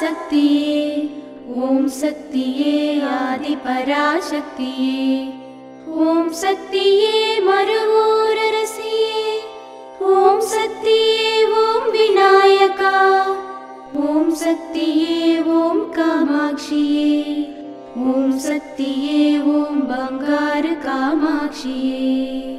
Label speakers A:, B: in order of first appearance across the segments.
A: पराशक्तिये ॐ शक्तिये आदि पराशक्तिये ॐ शक्तिये मरुवोररसिये ॐ शक्तिये ॐ विनायका ॐ शक्तिये ॐ कामाक्षिये ॐ शक्तिये ॐ बंगार कामाक्षिये।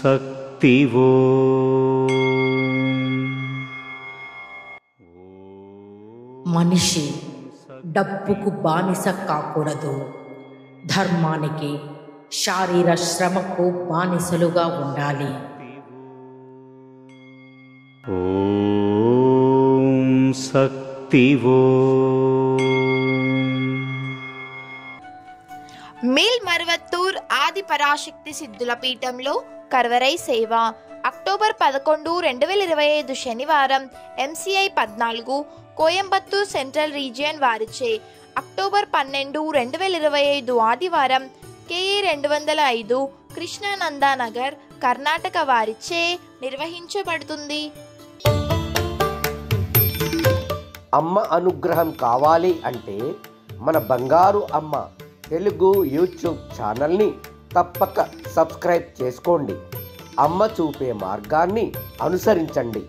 B: शक्तिवो
C: మనిషి డబ్బుకు బానిస కాకూడదు. ధర్మానికి, శారీర శ్రమకు బానిసలుగా ఉండాలి.
B: ఓం శక్తివో.
D: మేల్ మరువత్తూర్ ఆది పరాశక్తి సిద్ధుల పీఠంలో కర్వరై సేవ అక్టోబర్ 11, 2025 శనివారం MCI 14 కోయంబత్తూర్ సెంట్రల్ రీజియన్ వారిచే, అక్టోబర్ 12, 2025 ఆదివారం KA 205 కృష్ణానందానగర్ కర్ణాటక వారిచే నిర్వహించబడుతుంది.
E: అమ్మ అనుగ్రహం కావాలి అంటే మన బంగారు అమ్మ తెలుగు యూట్యూబ్ ఛానల్ని తప్పక సబ్స్క్రైబ్ చేసుకోండి. అమ్మ చూపే మార్గాన్ని అనుసరించండి.